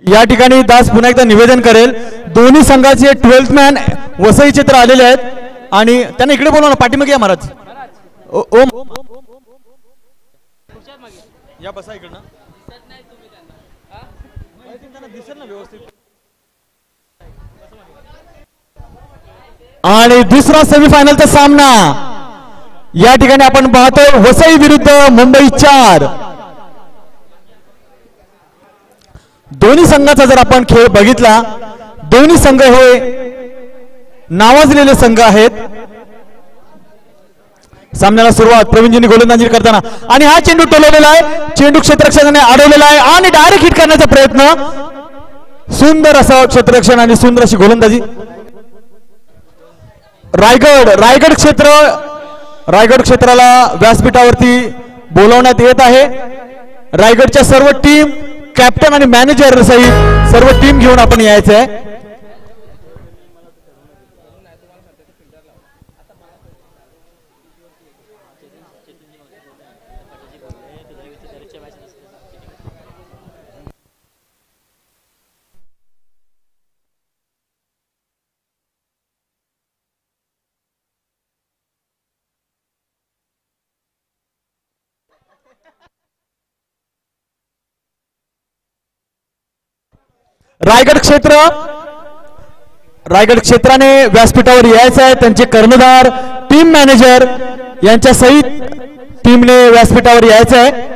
या ठिकाणी दास पुन्हा एकदा निवेदन करेल, दोन्ही संघाचे 12th मॅन वसई चित्र आलेले आहेत आणि त्यांना इकडे बोलवा ना, पाठीमागे या महाराज. ओम या बसा इकडनं. आणि दुसरा सेमीफायनलचा सामना या ठिकाणी आपण पाहतोय, वसई विरुद्ध मुंबई 4. दोन्ही संघाचा जर आपण खेळ बघितला, दोन्ही संघ हे नावाजलेले संघ आहेत. सामन्याला सुरुवात प्रवीणजींनी गोलंदाजी करताना आणि हा चेंडू टोलवलेला आहे, चेंडू क्षेत्ररक्षकाने अडवलेला आहे आणि डायरेक्ट हिट करण्याचा प्रयत्न. सुंदर असं क्षेत्ररक्षण आणि सुंदर अशी गोलंदाजी. रायगड क्षेत्राला व्यासपीठावरती बोलवण्यात येत आहे. रायगडच्या सर्व टीम, कॅप्टन आणि मॅनेजर सहित सर्व टीम घेऊन आपण यायचं आहे. रायगड क्षेत्राने व्यासपीठावर यायचं आहे. त्यांचे कर्णधार, टीम मॅनेजर यांच्या सहित टीमने व्यासपीठावर यायचं आहे.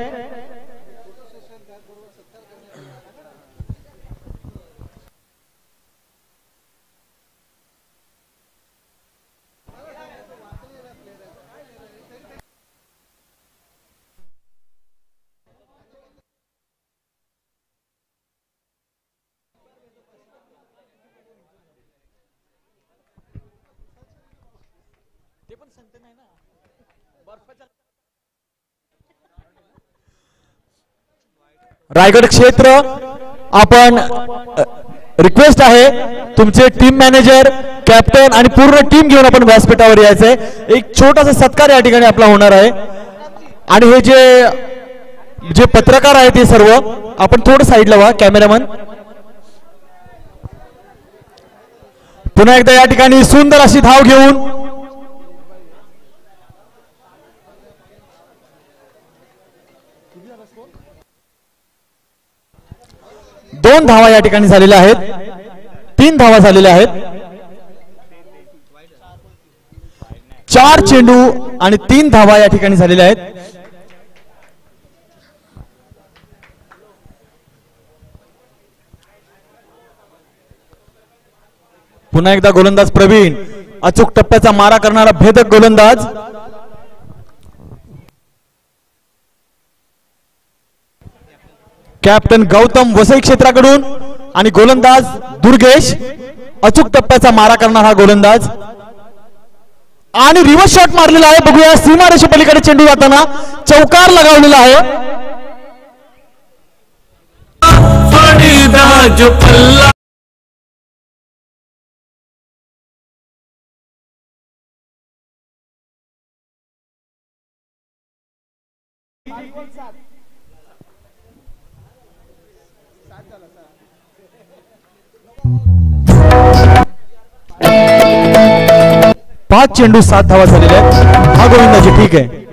रायगड क्षेत्र, आपण रिक्वेस्ट आहे तुमचे टीम मॅनेजर, कॅप्टन आणि पूर्ण टीम घेऊन आपण व्यासपीठावर यायचंय. एक छोटासा सत्कार या ठिकाणी आपला होणार आहे आणि हे जे पत्रकार आहेत ते सर्व आपण थोडं साईडला व्हा. कॅमेरामन पुन्हा एकदा या ठिकाणी सुंदर अशी धाव घेऊन दोन धावा या ठिकाणी झालेल्या आहेत, 3 धावा झालेल्या आहेत. 4 चेंडू आणि 3 धावा या ठिकाणी झालेल्या आहेत. पुन्हा एकदा गोलंदाज प्रवीण, अचूक टप्प्याचा मारा करणारा भेदक गोलंदाज. कॅप्टन गौतम वसई क्षेत्राकडून आणि गोलंदाज दुर्गेश, अचूक टप्प्याचा मारा करणारा हा गोलंदाज. आणि रिव्हर्स शॉट मारलेला आहे, बघूया सीमारेषे पलीकडे चेंडू जाताना चौकार लगावलेला आहे. पाच चेंडू 7 धावा झालेल्या आहेत. हा गोविंदाजी ठीक आहे.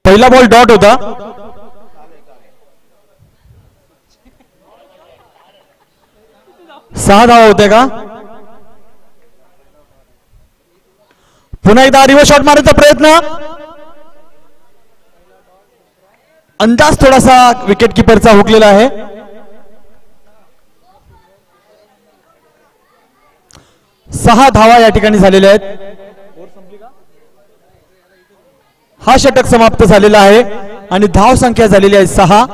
पहिला बॉल डॉट होता. सहा धावा होते का? पुन्हा एकदा रिव्हर्स शॉट मारायचा प्रयत्न. अंदाज थोडासा विकेट कीपरचा हुकलेला आहे. सहा धावा या ठिकाणी झालेल्या आहेत. हा षटक समाप्त झालेला आहे आणि धाव संख्या झालेली आहे 6.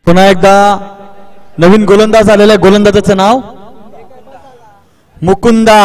पुन्हा एकदा नवीन गोलंदाज आलेला आहे. गोलंदाजाचं नाव मुकुंदा.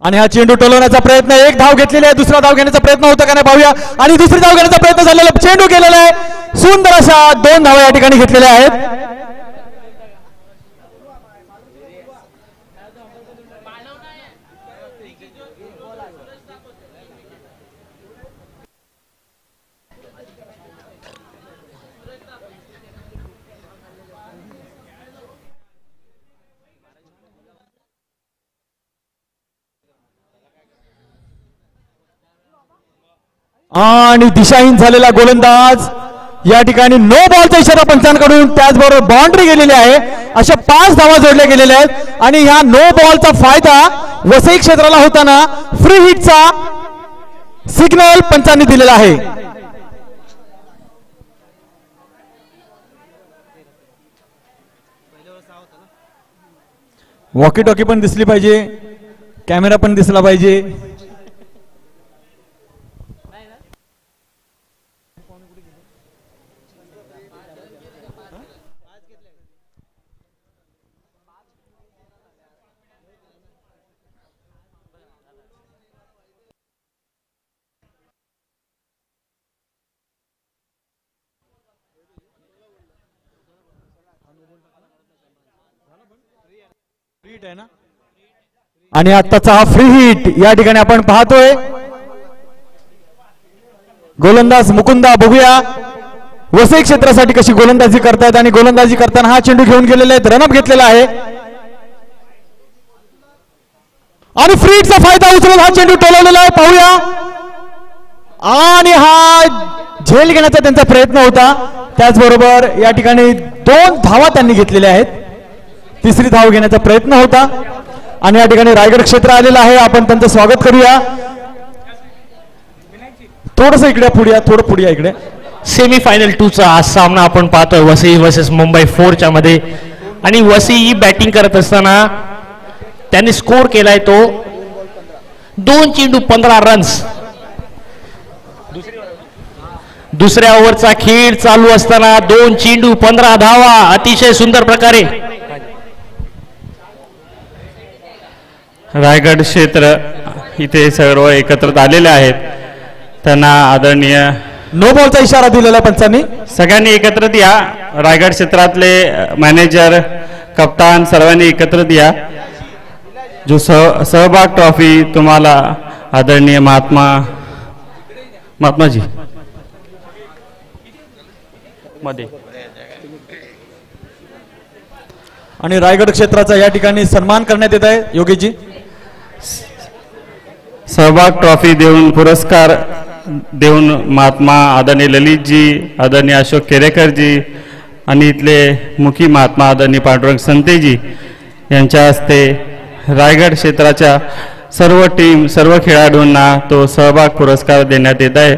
आणि हा चेंडू टोलवण्याचा प्रयत्न, एक धाव घेतलेली आहे, दुसरा धाव घेण्याचा प्रयत्न होता का नाही पाहूया. आणि दुसरी धाव घेण्याचा प्रयत्न झालेला, चेंडू केलेला आहे. सुंदर अशा 2 धावा या ठिकाणी घेतलेल्या आहेत. आणि दिशाहीन झालेला गोलंदाज या ठिकाणी नो बॉलचा इशारा पंचांकडून, त्याचबरोबर बाउंड्री गेलेली आहे. अशा 5 धावा जोडल्या गेलेल्या आहेत. आणि ह्या नो बॉलचा फायदा वसई क्षेत्राला होताना फ्री हिटचा सिग्नल पंचांनी दिलेला आहे. वॉकी टॉकी पण दिसली पाहिजे, कॅमेरा पण दिसला पाहिजे. आणि आत्ताचा हा फ्री हिट या ठिकाणी आपण पाहतोय. गोलंदाज मुकुंदा, बघूया वसई क्षेत्रासाठी कशी गोलंदाजी करतायत. आणि गोलंदाजी करताना हा चेंडू घेऊन गेलेला आहे, रनअप घेतलेला आहे. आणि फ्री हिटचा फायदा उचलून हा चेंडू टोलवलेला आहे, पाहूया. आणि हा झेल घेण्याचा त्यांचा प्रयत्न होता. त्याचबरोबर या ठिकाणी 2 धावा त्यांनी घेतलेल्या आहेत. तिसरी धाव घेण्याचा प्रयत्न होता. आणि या ठिकाणी रायगड क्षेत्र आलेलं आहे, आपण त्यांचं स्वागत करूया. थोडस इकडे पुढे, थोडं पुढे इकडे. सेमीफायनल 2चा हा सामना आपण पाहतोय, वसई वर्सेस मुंबई 4च्या मध्ये. आणि वसई ही बॅटिंग करत असताना त्यांनी स्कोर केलाय तो 2 चेंडू 15 रन्स. दुसऱ्या ओव्हरचा खेळ चालू असताना 2 चेंडू 15 धावा, अतिशय सुंदर प्रकारे. रायगड क्षेत्र इथे सर्व एकत्रित आलेले आहेत. त्यांना आदरणीय नो बॉलचा इशारा दिलेला पंचांनी. सगळ्यांनी एकत्रित या. रायगड क्षेत्रातले मॅनेजर, कप्तान सर्वांनी एकत्रित या. जो सहभाग ट्रॉफी तुम्हाला आदरणीय महात्माजी मध्ये. आणि रायगड क्षेत्राचा या ठिकाणी सन्मान करण्यात येत आहे. योगेशजी सहभाग ट्रॉफी देऊन, पुरस्कार देऊन महात्मा आदरणीय ललितजी, आदरणीय अशोक केरेकरजी आणि इथले मुखी महात्मा आदरणीय पांडुरंग संतेजी यांच्या हस्ते रायगड क्षेत्राच्या सर्व टीम, सर्व खेळाडूंना तो सहभाग पुरस्कार देण्यात येत आहे.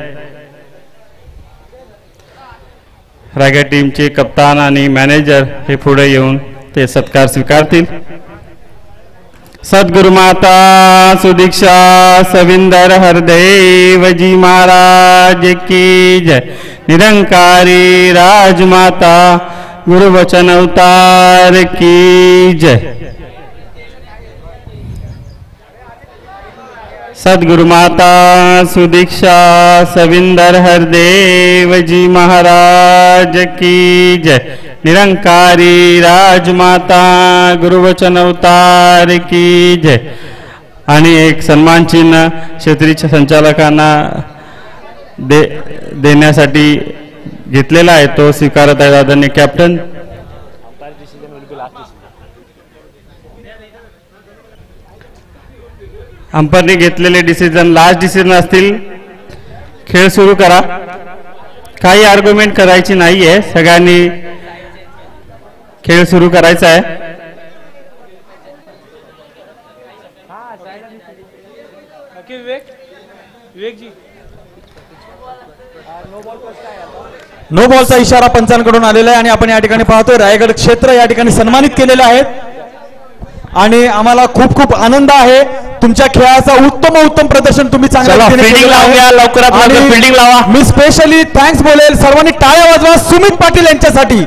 रायगड टीमचे कप्तान आणि मॅनेजर हे पुढे येऊन ते सत्कार स्वीकारतील. सद्गुरु माता सुदीक्षा सविंदर हरदेवजी महाराज की जय. निरंकारी राजमाता गुरुवचन अवतार की जय. सद्गुरु माता सुदीक्षा सविंदर हरदेव जी महाराज की जय। निरंकारी राजमाता गुरुवचन अवतार की जय। आणि एक सन्मान चिन्ह क्षेत्रीय संचालकांना देण्यासाठी घेतलेला आहे, तो स्वीकारत आहे आदरणीय कॅप्टन। अंपायरने घेतलेले डिसिजन लास्ट डिसिजन असतील। खेळ सुरू करा, काही आर्ग्युमेंट करायची नाहीये, सगळ्यांनी खेळ सुरू करायचा आहे। नो बॉलचा इशारा पंचांकडून आलेला आहे आणि आपण या ठिकाणी पाहतोय रायगड क्षेत्र या ठिकाणी सन्मानित केलेले आहेत आणि आम्हाला खूप खूप आनंद आहे। तुमच्या खेळाचा उत्तम प्रदर्शन तुम्ही चांगल्या फील्डिंग लावा। मी स्पेशली थँक्स बोलेल, सर्वांनी टाळ्या वाजवा सुमित पाटील यांच्यासाठी।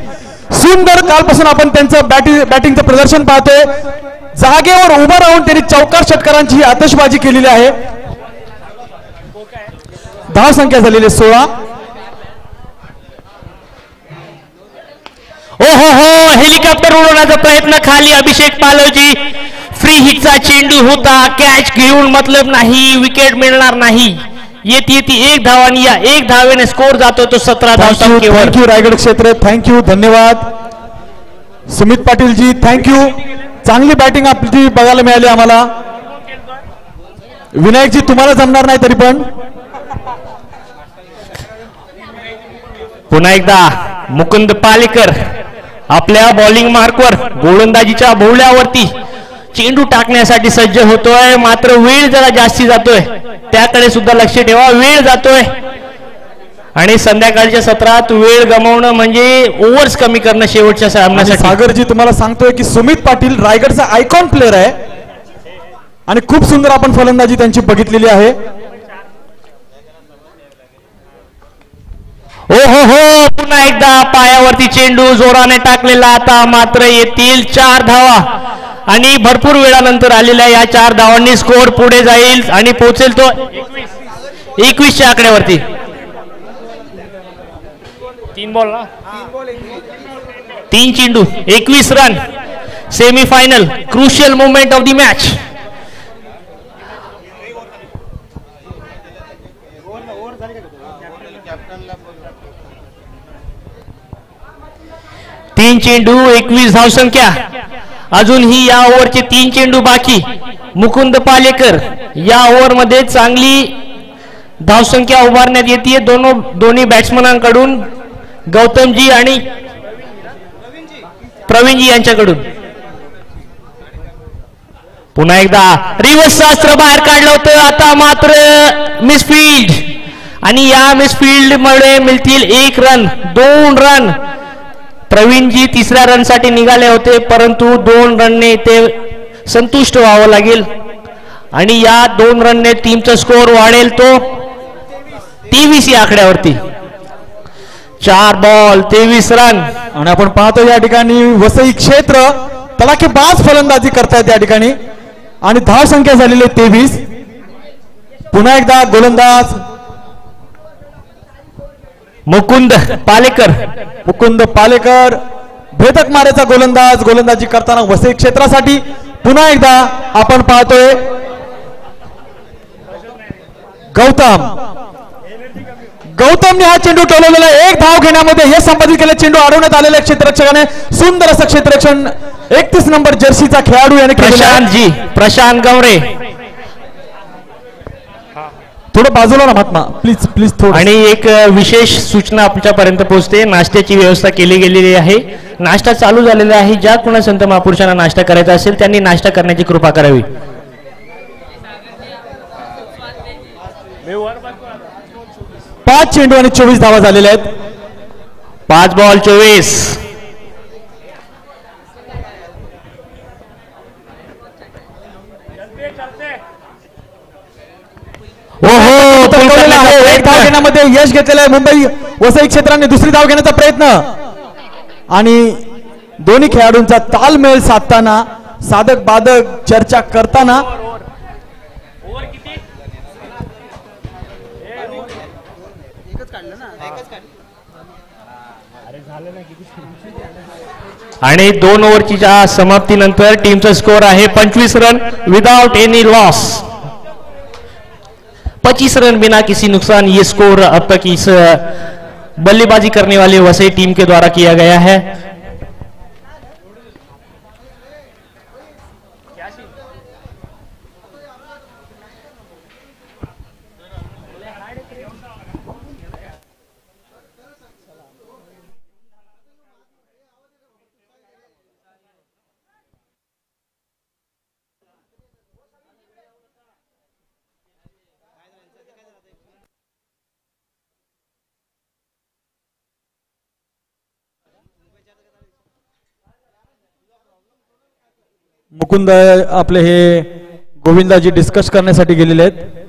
सुंदर कालपासून आपण त्यांचं बॅटिंगचं प्रदर्शन पाहतोय, जागेवर उभं राहून त्यांनी चौकार षटकारांची आतषबाजी केलेली आहे। धाव संख्या झालेली 16। हो हेलिकॉप्टर उडवण्याचा प्रयत्न खाली अभिषेक पालवजी, फ्री हिटचा चेंडू होता, कॅच घेऊन मतलब नाही, विकेट मिळणार नाही। येती एक धाव आणि या एक धावेने स्कोर जातो तो 17 धावांवर। थँक्यू रायगड क्षेत्र, थँक्यू, धन्यवाद सुमित पाटील जी, थँक्यू। चांगली बॅटिंग आपली बघायला मिळाली आम्हाला। विनायकजी तुम्हाला जमणार नाही तरी पण पुन्हा एकदा मुकुंद पालेकर आपल्या बॉलिंग मार्कवर गोलंदाजीच्या भोवल्यावरती चेंडू टाकण्यासाठी सज्ज होतोय, मात्र वेळ जरा जास्ती जातोय, त्याकडे सुद्धा लक्ष ठेवा, वेळ जातोय आणि संध्याकाळच्या सत्रात वेळ गमावणं म्हणजे ओव्हर्स कमी करणं शेवटच्या सामन्यासाठी। सागरजी तुम्हाला सांगतोय की सुमित पाटील रायगडचा आयकॉन प्लेअर आहे आणि खूप सुंदर आपण फलंदाजी त्यांची बघितलेली आहे। हो पुन्हा एकदा पायावरती चेंडू जोराने टाकलेला, आता मात्र येतील 4 धावा आणि भरपूर वेळानंतर आलेल्या या 4 धावांनी स्कोर पुढे जाईल आणि पोहोचेल तो 21च्या आकड्यावरती। 3 बॉल ना 3 चेंडू 21 run, semifinal crucial moment of the match. तीन चेंडू 21 धावसंख्या, अजूनही या ओव्हरचे 3 चेंडू बाकी। मुकुंद पालेकर या ओव्हर मध्ये चांगली धावसंख्या उभारण्यात येते दोन्ही बॅट्समनांकडून, गौतमजी आणि प्रवीणजी यांच्याकडून। पुन्हा एकदा रिव्हर्स शास्त्र बाहेर काढलं होतं, आता मात्र मिसफील्ड आणि या मिसफील्ड मुळे मिळतील 1 रन 2 रन। प्रवीणजी 3ऱ्या रन साठी निघाले होते, परंतु 2 रनने ते संतुष्ट व्हावं लागेल आणि या 2 रनने टीमचा स्कोर वाढेल तो 23 या आकड्यावरती। 4 बॉल 23 रन आणि आपण पाहतो या ठिकाणी वसई क्षेत्र तडाखेबाज फलंदाजी करतायत या ठिकाणी आणि धाव संख्या झालेली 23। पुन्हा एकदा गोलंदाज मुकुंद पालेकर भेदक मारेचा गोलंदाजी करताना वसई क्षेत्रासाठी पुन्हा एकदा आपण पाहतोय गौतमने हा चेंडू टोलवलेला, 1 धाव घेण्यामध्ये हे संपादित केले। चेंडू अडवण्यात आलेल्या क्षेत्ररक्षकाने सुंदर असं क्षेत्ररक्षण 31 नंबर जर्सीचा खेळाडू याने प्रशांत गवरे थोडं बाजूला ना महात्मा प्लीज थोडं। आणि एक विशेष सूचना आमच्यापर्यंत पोहोचते, नाश्त्याची व्यवस्था केली गेलेली आहे, नाश्ता चालू झालेला आहे। ज्या कोणा संत महापुरुषांना नाश्ता करायचा असेल त्यांनी नाश्ता करण्याची कृपा करावी। 5 चेंडू आणि 24 धावा झालेल्या आहेत। 5 बॉल 24। एक धाव घेण्यामध्ये यश घेतलेलं आहे मुंबई वसई क्षेत्राने, दुसरी धाव घेण्याचा प्रयत्न आणि दोन्ही खेळाडूंचा तालमेल साधताना, साधक बाधक चर्चा करताना आणि 2 ओव्हरच्या समाप्तीनंतर टीमचा स्कोर आहे 25 run without any loss. 25 run बिना किसी नुकसान, ये स्कोर अब तक इस बल्लेबाजी करने वाले वसई टीम के द्वारा किया गया है. मुकुंद आपले हे गोविंदाजी डिस्कस करण्यासाठी गेलेले आहेत.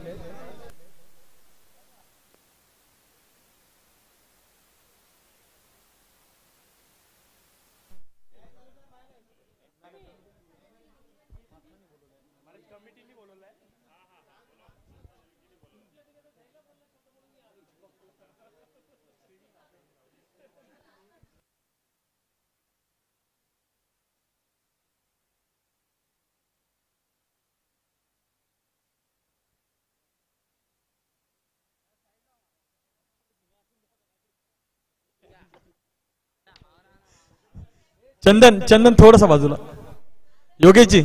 चंदन चंदन थोडासा बाजूला. योगेशजी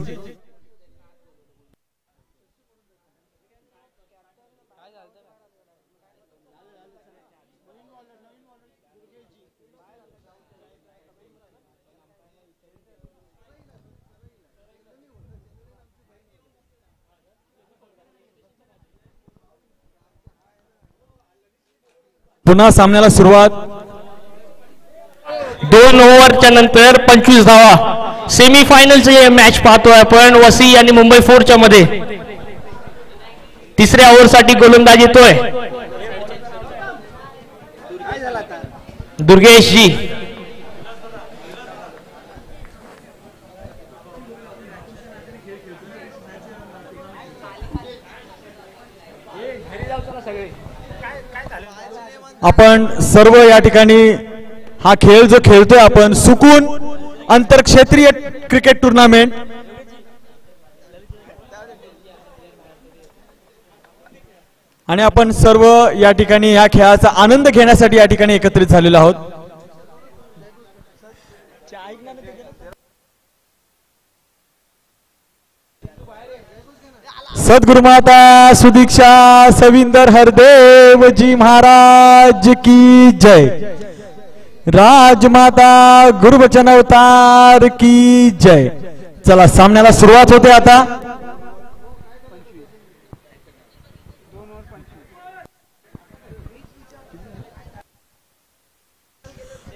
पुन्हा सामन्याला सुरुवात. 2 ओव्हरच्या नंतर 25 धावा. सेमीफायनलचे मॅच पाहतोय आपण वसई आणि मुंबई 4च्या मध्ये. तिसऱ्या ओव्हरसाठी गोलंदाज येतोय दुर्गेशजी. आपण सर्व या ठिकाणी हा खेळ जो खेळतोय आपण सुकून आंतरक्षेत्रीय क्रिकेट टुर्नामेंट आणि आपण सर्व या ठिकाणी या खेळाचा आनंद घेण्यासाठी या ठिकाणी एकत्रित झालेलो आहोत. सद्गुरुमाता सुदीक्षा सविंदर हरदेव जी महाराज की जय. राजमाता गुरुवचन अवतार की जय. चला सामन्याला सुरुवात होते आता.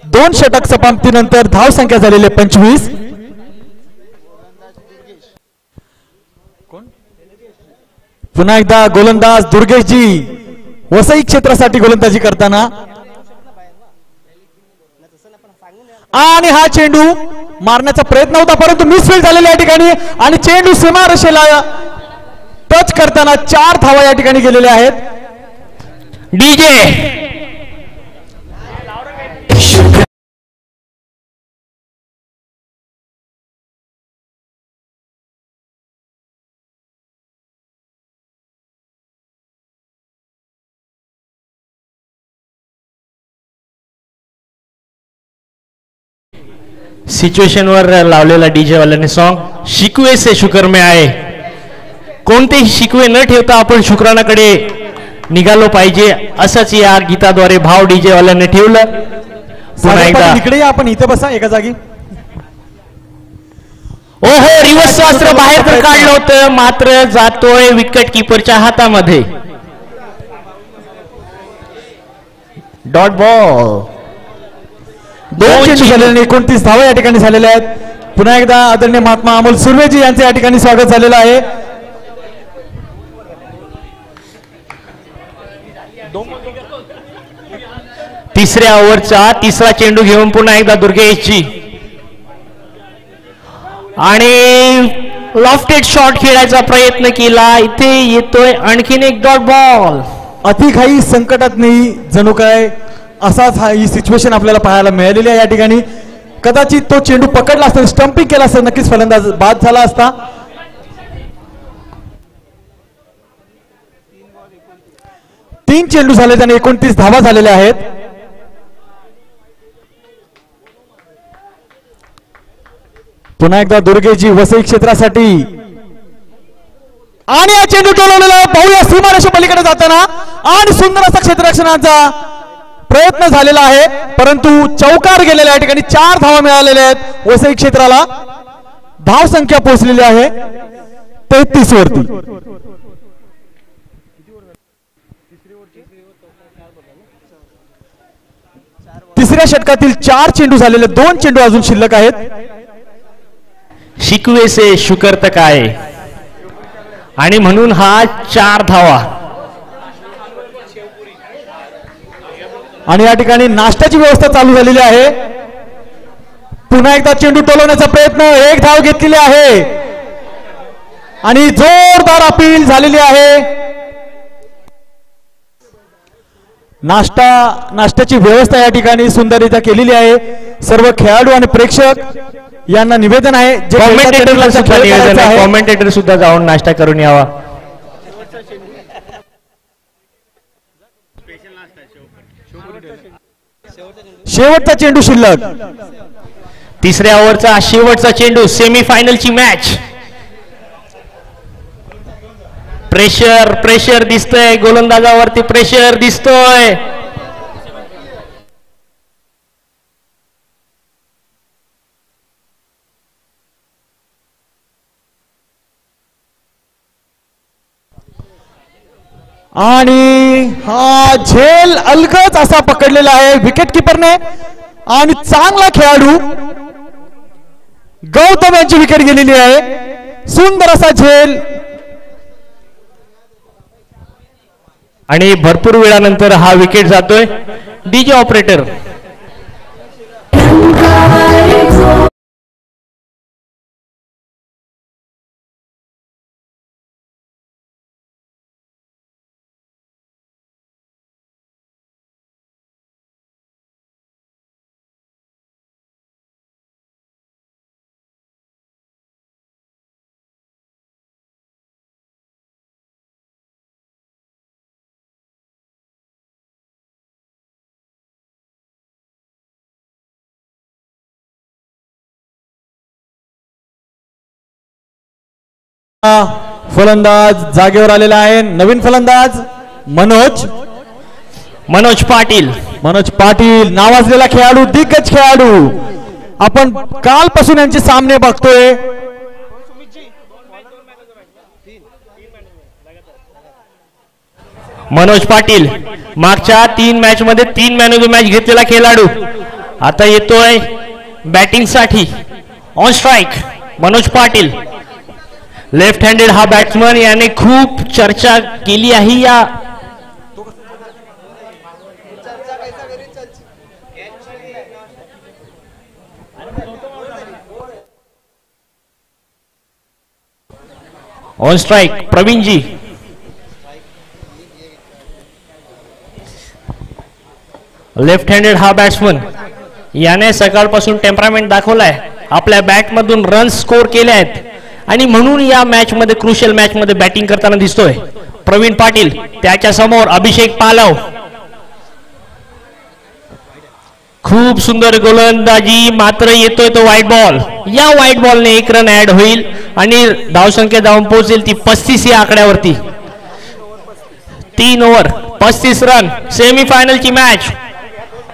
दोन षटक समाप्तीनंतर धाव संख्या झालेले 25. पुन्हा एकदा गोलंदाज दुर्गेशजी वसई क्षेत्रासाठी गोलंदाजी करताना आणि हा चेंडू मारण्याचा प्रयत्न होता परंतु मिसफील्ड झालेला या ठिकाणी आणि चेंडू सीमारेषेला टच करताना 4 धावा या ठिकाणी गेलेल्या आहेत. डीजे सिच्युएशन वर लावलेला डीजे वाल्याने सॉन्ग शिकवे से शुक्र में आए. कोणतेही शिकवे न ठेवता आपण शुक्रानाकडे निघालो पाहिजे असंच या गीताद्वारे भाव डीजे वाल्याने ठेवलं. पुन्हा एकदा इकडे आपण इथे बसा एका जागी. ओहो रिव्हर्स शास्त्र बाहेर तर काढलं होतं मात्र जातोय विकेट किपरच्या हातामध्ये. Dot ball. 29 धावा या ठिकाणी झालेल्या आहेत. पुन्हा एकदा आदरणीय महात्मा अमोल सुर्वेजी यांचे या ठिकाणी स्वागत झालेलं आहे. तिसऱ्या ओव्हरचा तिसरा चेंडू घेऊन पुन्हा एकदा दुर्गेशजी आणि लॉफ्टेड शॉट खेळायचा प्रयत्न केला. इथे येतोय आणखीन एक डॉट बॉल. अतिघाई संकटात नाही जणू काय असाच ही सिच्युएशन आपल्याला पाहायला मिळालेली आहे या ठिकाणी. कदाचित तो चेंडू पकडला असता, स्टंपिंग केला असता, नक्कीच फलंदाज बाद झाला असता. तीन चेंडू झाले आणि 29 धावा झालेल्या आहेत. पुन्हा एकदा दुर्गेजी वसई क्षेत्रासाठी आणि हा चेंडू टोलवलेला पाहूया सीमारेषे पलीकडे जाताना आणि सुंदर असा क्षेत्ररक्षणाचा प्रयत्न झालेला आहे, परंतु चौकार गेलेला या ठिकाणी 4 धावा मिळालेल्या आहेत वसई क्षेत्राला. धाव संख्या पोहोचलेली आहे 33 वरती. तिसऱ्या षटकातील 4 चेंडू झालेले, 2 चेंडू अजून शिल्लक आहेत. शिकवे से शुकर तक आए आणि म्हणून हा 4 धावा. आणि या ठिकाणी नाश्त्याची व्यवस्था चालू झालेली आहे. पुन्हा एकदा चेंडू टोलवण्याचा प्रयत्न, 1 धाव घेतलेली आहे आणि जोरदार अपील झालेली आहे. नाश्त्याची व्यवस्था या ठिकाणी सुंदररित्या केलेली आहे. सर्व खेळाडू आणि प्रेक्षक यांना निवेदन आहे, जे कॉमेंटेटर सुद्धा जाऊन नाश्ता करून यावा. शेवटचा चेंडू शिल्लक. तिसऱ्या ओव्हरचा शेवटचा चेंडू, सेमीफायनलची मॅच. प्रेशर दिसतोय गोलंदाजावरती, प्रेशर दिसतोय. आणि हा झेल अलगद असा पकडलेला आहे विकेट किपरने आणि चांगला खेळाडू गौतम यांची विकेट गेलेली आहे. सुंदर असा झेल आणि भरपूर वेळानंतर हा विकेट जातोय. DJ operator. फलंदाज जागेवर आलेला आहे. नवीन फलंदाज मनोज पाटील नावाजलेला खेळाडू, दिग्गज खेळाडू. आपण कालपासून यांचे सामने बघतोय. मनोज पाटील मागच्या 3 मॅच मध्ये 3 मॅन ऑफ द मॅच घेतलेला खेळाडू. आता येतोय बॅटिंग साठी. On strike Manoj Patil. Left handed हा बॅट्समन, याने खूप चर्चा केली आहे या on strike Pravinji. Left handed हा बॅट्समन, याने सकाळपासून टेम्परामेंट दाखवलाय, आपल्या बॅट मधून रन स्कोर केले आहेत आणि म्हणून या मॅच मध्ये क्रुशियल मॅच मध्ये बॅटिंग करताना दिसतोय. प्रवीण पाटील, त्याच्या समोर अभिषेक पालव. खूप सुंदर गोलंदाजी, मात्र येतोय तो व्हाईट बॉल. या व्हाईट बॉलने 1 रन ऍड होईल आणि धावसंख्या जाऊन पोहोचेल ती 35 या आकड्यावरती. 3 ओव्हर 35 रन. सेमीफायनलची मॅच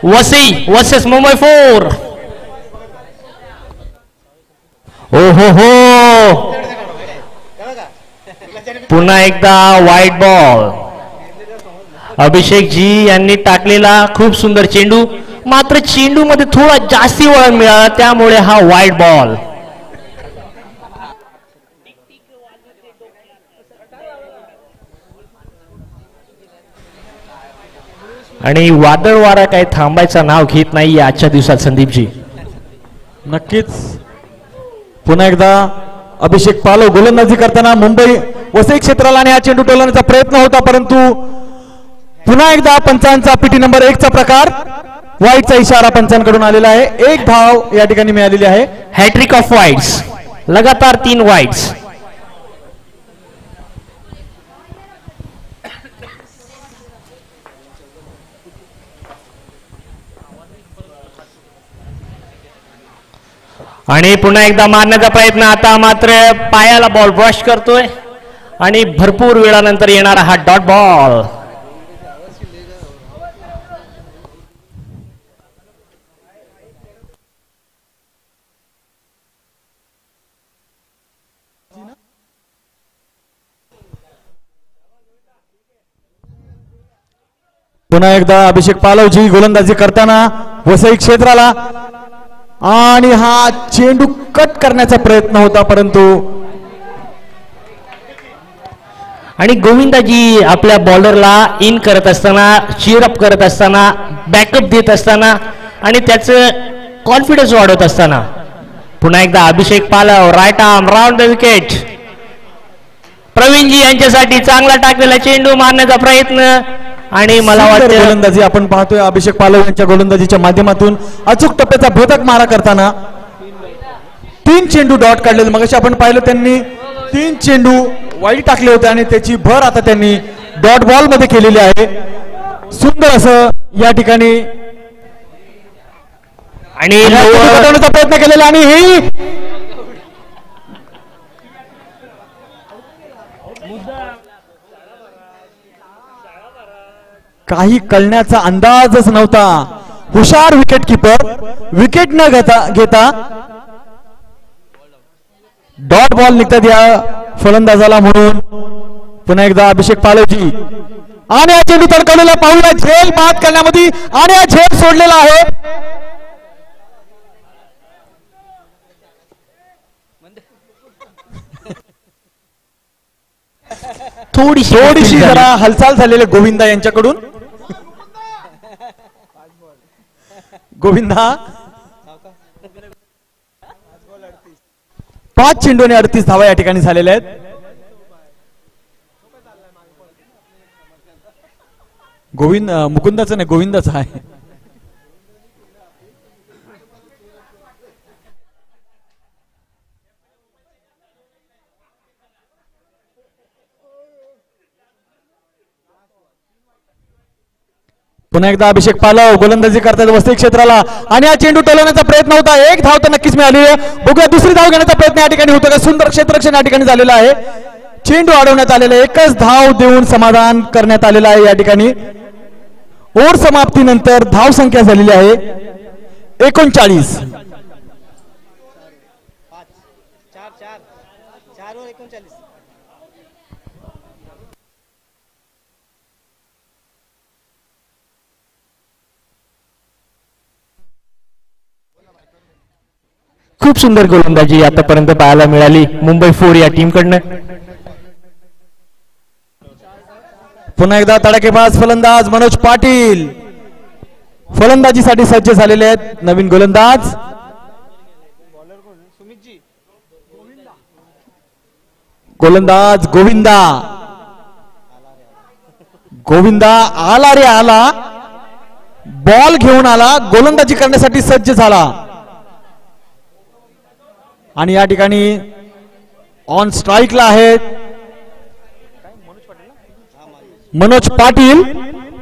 वसई वर्सेस मुंबई 4. ओ हो पुन्हा एकदा व्हाईट बॉल. अभिषेक जी यांनी टाकलेला खूप सुंदर चेंडू, मात्र चेंडू मध्ये थोडा जास्ती वळण मिळाला, त्यामुळे हा व्हाईट बॉल. आणि वादळ वारा काही थांबायचं नाव घेत नाही आजच्या दिवसात संदीपजी. नक्कीच पुन्हा एकदा अभिषेक पालव गोलंदाजी करताना मुंबई वसई क्षेत्राला आणि हा चेंडू टोलवण्याचा प्रयत्न होता, परंतु पुन्हा एकदा पंचांचा पीटी नंबर 1 चा प्रकार, वाईटचा इशारा पंचांकडून आलेला आहे. 1 धाव या ठिकाणी मिळालेली आहे. हॅट्रिक ऑफ वाईट्स, लगातार 3 वाईट्स. आणि पुन्हा एकदा मारण्याचा प्रयत्न. आता मात्र पायाला बॉल ब्रश करतोय आणि भरपूर वेळानंतर येणारा हा डॉट बॉल. पुन्हा एकदा अभिषेक पालवजी गोलंदाजी करताना वसई क्षेत्राला, आणि हा चेंडू कट करण्याचा प्रयत्न होता, परंतु आणि गोविंदाजी आपल्या बॉलरला इन करत असताना, चीअरअप करत असताना, बॅकअप देत असताना आणि त्याचं कॉन्फिडन्स वाढवत असताना. पुन्हा एकदा Abhishek Palav, right arm round the wicket. प्रवीणजी यांच्यासाठी चांगला टाकलेला चेंडू मारण्याचा प्रयत्न, आणि मला वाटतं गोलंदाजी आपण पाहतोय अभिषेक पालव यांच्या गोलंदाजीच्या माध्यमातून अचूक टप्प्याचा भेदक मारा करताना 3 चेंडू डॉट काढलेले. मगाशी आपण पाहिलं त्यांनी 3 चेंडू वाईट टाकले होते आणि त्याची भर आता त्यांनी डॉट बॉल मध्ये केलेली आहे. सुंदर असं या ठिकाणी आणि हटवण्याचा प्रयत्न केलेला, आणि हे काही कळण्याचा अंदाजच नव्हता. हुशार विकेट किपर, विकेट न घेता डॉट बॉल निघतात या फलंदाजाला. म्हणून पुन्हा एकदा अभिषेक पालवजी, आणि हा चेंडू तडकवलेला पाहूया. झेल बाद करण्यामध्ये, आणि हा झेल सोडलेला आहे. थोडीशी जरा हालचाल झालेली गोविंदा यांच्याकडून. गोविंदा 5 चेंडू आणि 38 धावा या ठिकाणी झालेल्या आहेत. मुकुंदाचं नाही, गोविंदाचं आहे. पुन्हा एकदा अभिषेक पालव गोलंदाजी करतात वसई क्षेत्राला, आणि हा चेंडू टोलवण्याचा प्रयत्न होता. 1 धाव तर नक्कीच मिळाली आहे. बघूया दुसरी धाव घेण्याचा प्रयत्न या ठिकाणी होतो का. सुंदर क्षेत्ररक्षण या ठिकाणी झालेलं आहे. चेंडू अडवण्यात आलेला, एकच धाव देऊन समाधान करण्यात आलेलं आहे. या ठिकाणी ओव्हर समाप्तीनंतर धाव संख्या झालेली आहे 39. खूप सुंदर गोलंदाजी आतापर्यंत पाहायला मिळाली मुंबई 4 या टीम कडनं. पुन्हा एकदा तडाखेबाज फलंदाज मनोज पाटील फलंदाजीसाठी सज्ज झालेले आहेत. नवीन गोलंदाज गोविंदा. गोविंदा आला रे आला, बॉल घेऊन आला, गोलंदाजी करण्यासाठी सज्ज झाला. आणि या ठिकाणी ऑन स्ट्राईकला आहेत मनोज पाटील.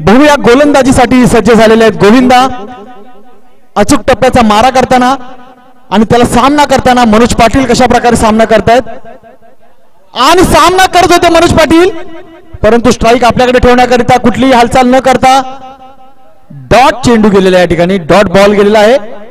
बहुया गोलंदाजीसाठी सज्ज झालेले आहेत गोविंदा. अचूक टप्प्याचा मारा करताना आणि त्याला सामना करताना मनोज पाटील कशा प्रकारे सामना करतायत, आणि सामना करत होते मनोज पाटील, परंतु स्ट्राईक आपल्याकडे ठेवण्याकरिता कुठलीही हालचाल न करता डॉट चेंडू गेलेला या ठिकाणी, डॉट बॉल गेलेला आहे.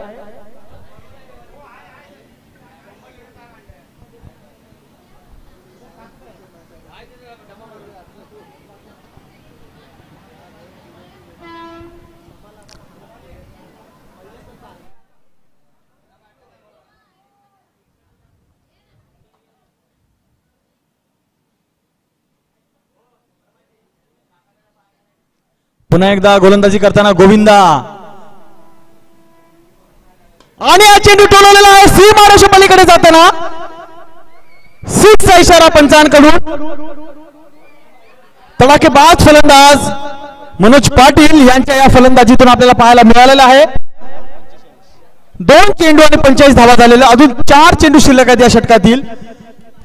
पुन्हा एकदा गोलंदाजी करताना गोविंदा, आणि हा चेंडू टोलवलेला आहे सीमारेषे पलीकडे जाताना. 6 चा इशारा पंचांकडून. तडाखेबाज फलंदाज मनोज पाटील यांच्या या फलंदाजीतून आपल्याला पाहायला मिळालेला आहे. 2 चेंडू आणि 45 धावा झालेल्या, अजून 4 चेंडू शिल्लक आहेत या षटकातील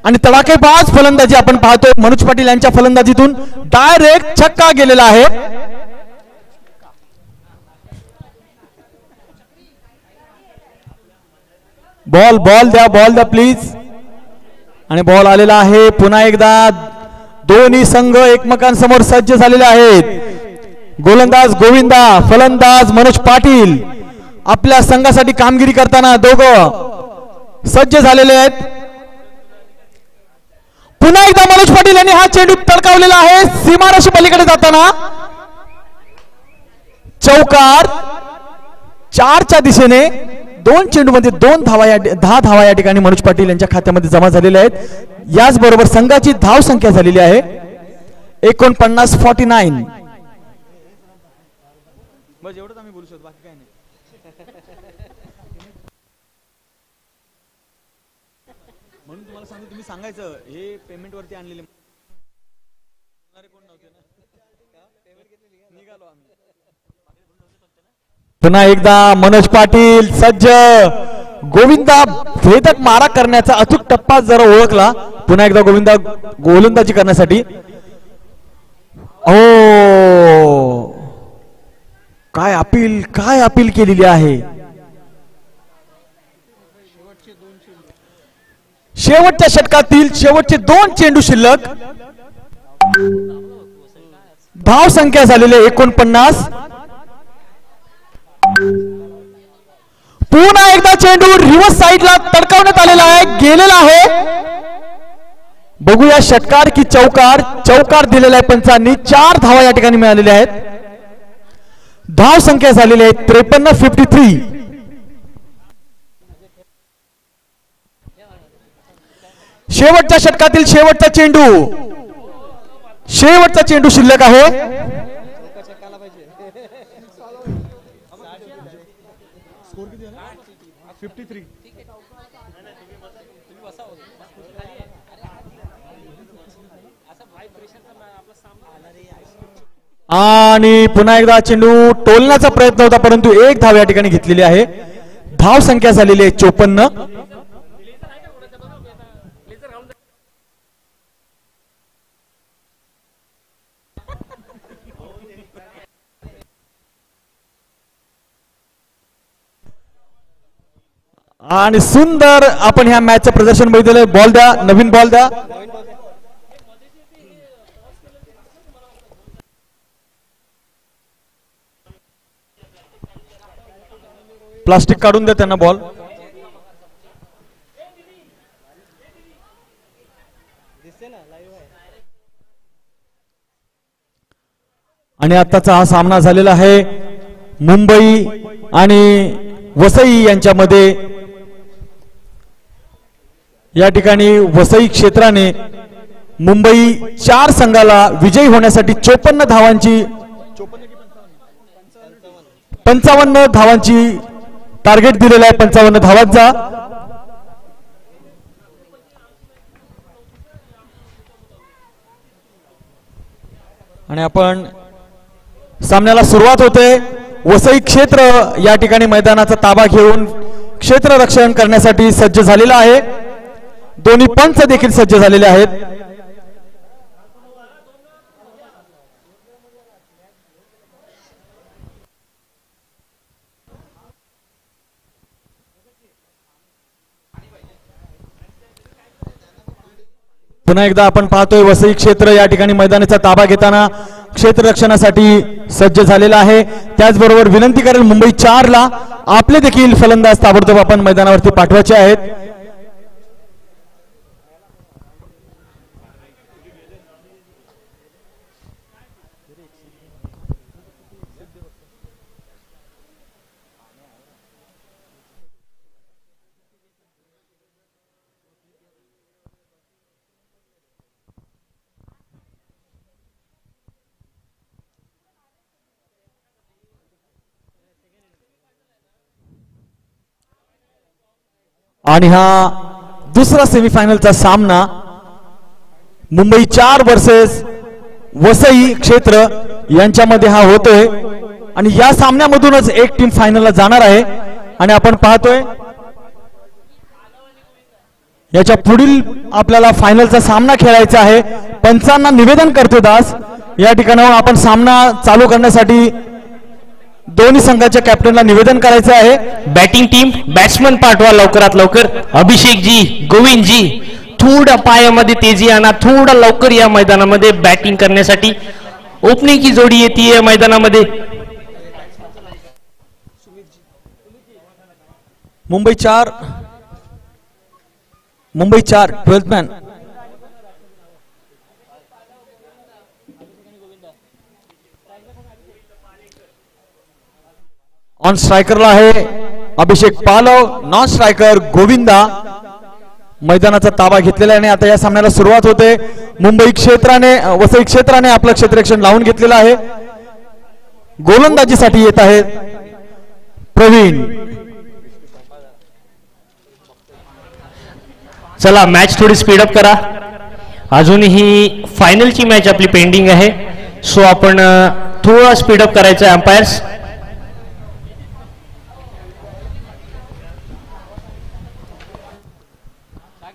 आणि तडाखेबाज फलंदाजी आपण पाहतोय. मनोज पाटील यांच्या फलंदाजीतून डायरेक्ट छक्का गेलेला आहे. बॉल द्या प्लीज. आणि बॉल आलेला आहे. पुन्हा एकदा दोन्ही संघ एकमेकांसमोर सज्ज झालेले आहेत. गोलंदाज गोविंदा, फलंदाज मनोज पाटील आपल्या संघासाठी कामगिरी करताना दोघं सज्ज झालेले आहेत. पुन्हा एकदा मनोज पाटील यांनी हा चेंडू तडकावलेला आहे सीमारेषे पलीकडे जाताना. चौकार 4च्या दिशेने 2 चेंडू मध्ये 10 धावा या ठिकाणी मनोज पाटील यांच्या खात्यामध्ये जमा झालेल्या आहेत. याचबरोबर संघाची धाव संख्या झालेली आहे 49-49. बस एवढंच आम्ही बोलू शकतो, बाकी काय नाही. म्हणून तुम्हाला सांगतो, तुम्ही सांगायचं हे पेमेंट वरती आणलेले कोण नव्हते ना, निघालो आम्ही. पुन्हा एकदा मनोज पाटील सज्ज. गोविंदा भेदक मारा करण्याचा अचूक टप्पा जरा ओळखला. पुन्हा एकदा गोविंदा गोलंदाजी करण्यासाठी. काय अपील केलेली आहे. शेवटच्या षटकातील शेवटचे 2 चेंडू शिल्लक. धाव संख्या झालेली 49. पुन्हा एकदा चेंडू रिव्हर्स साइडला तडकावण्यात आलेला आहे, गेलेला आहे. बघूया षटकार की चौकार. चौकार दिलेला आहे पंचांनी. 4 धावा या ठिकाणी मिळालेल्या आहेत. धाव संख्या झालेली आहे 53-53. शेवटच्या षटकातील शेवटचा चेंडू शिल्लक आहे. आणि पुन्हा एकदा चेंडू टोलण्याचा प्रयत्न होता, परंतु 1 धाव या ठिकाणी घेतलेली आहे. धाव संख्या झालेली आहे 54. आणि सुंदर आपण ह्या मॅचचं प्रदर्शन बघितलं. बॉल द्या, नवीन बॉल द्या. प्लास्टिक काढून द्या त्यांना बॉल. आणि आताचा हा सामना झालेला आहे मुंबई आणि वसई यांच्यामध्ये. या ठिकाणी वसई क्षेत्राने मुंबई 4 संघाला विजयी होण्यासाठी 54 धावांची 55 धावांची टार्गेट दिलेला आहे. 55 धावांचा. आणि आपण सामन्याला सुरुवात होते. वसई क्षेत्र या ठिकाणी मैदानाचा ताबा घेऊन क्षेत्ररक्षण करण्यासाठी सज्ज झालेला आहे. दोन्ही पंच देखील सज्ज झालेले आहेत. पुन्हा एकदा आपण पाहतोय वसई क्षेत्र या ठिकाणी मैदानाचा ताबा घेताना क्षेत्ररक्षणासाठी सज्ज झालेला आहे. त्याचबरोबर विनंती करेल मुंबई 4 ला आपले देखील फलंदाज ताबडतोब आपण मैदानावरती पाठवायचे आहेत. आणि हा दुसरा सेमीफायनलचा सामना मुंबई 4 वर्सेस वसई क्षेत्र यांच्यामध्ये हा होतोय आणि या सामन्यामधूनच एक टीम फायनलला जाणार आहे आणि आपण पाहतोय याच्या पुढील आपल्याला फायनलचा सामना खेळायचा आहे. पंचांना निवेदन करतो दास, या ठिकाणाहून आपण सामना चालू करण्यासाठी दोन्ही संघाच्या कॅप्टनला निवेदन करायचं आहे. बॅटिंग टीम बॅट्समन पाठवा लवकरात लवकर. अभिषेक जी, गोविंद जी, थोडं पायामध्ये तेजी आणा, थोडं लवकर या मैदानामध्ये बॅटिंग करण्यासाठी. ओपनिंगची जोडी येते या मैदानामध्ये. मुंबई 4 12th मॅन ऑन स्ट्रायकरला आहे अभिषेक पालव, नॉन स्ट्रायकर गोविंदा. मैदानाचा ताबा घेतलेला आहे आणि आता या सामन्याला सुरुवात होते. मुंबई क्षेत्राने वसई क्षेत्राने आपलं क्षेत्ररक्षण लावून घेतलेलं आहे. गोलंदाजीसाठी येत आहेत प्रवीण. चला मॅच थोडी स्पीडअप करा, अजूनही फायनलची मॅच आपली पेंडिंग आहे. सो आपण थोडं स्पीडअप करायचं आहे अंपायर्स.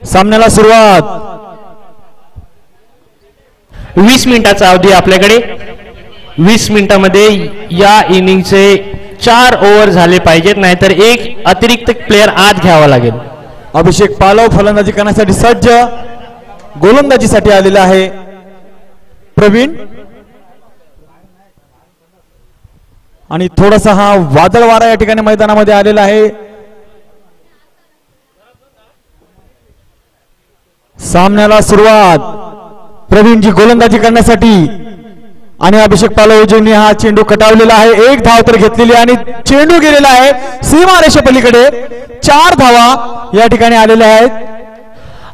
सामन्याला सुरुवात. 20 मिनिटाचा अवधी आपल्याकडे. 20 मिनिटामध्ये या इनिंगचे 4 ओव्हर झाले पाहिजेत, नाहीतर एक अतिरिक्त प्लेयर आत घ्यावा लागेल. अभिषेक पालव फलंदाजी करण्यासाठी सज्ज, गोलंदाजीसाठी आलेला आहे प्रवीण. आणि थोडासा हा वादळ वारा या ठिकाणी मैदानामध्ये आलेला आहे. सामन्याला सुरुवात. प्रवीणजी गोलंदाजी करण्यासाठी आणि अभिषेक पालवजींनी हा चेंडू कटावलेला आहे. एक धाव तर घेतलेली आणि चेंडू गेलेला आहे सीमारेषे पलीकडे. 4 धावा या ठिकाणी आलेल्या आहेत.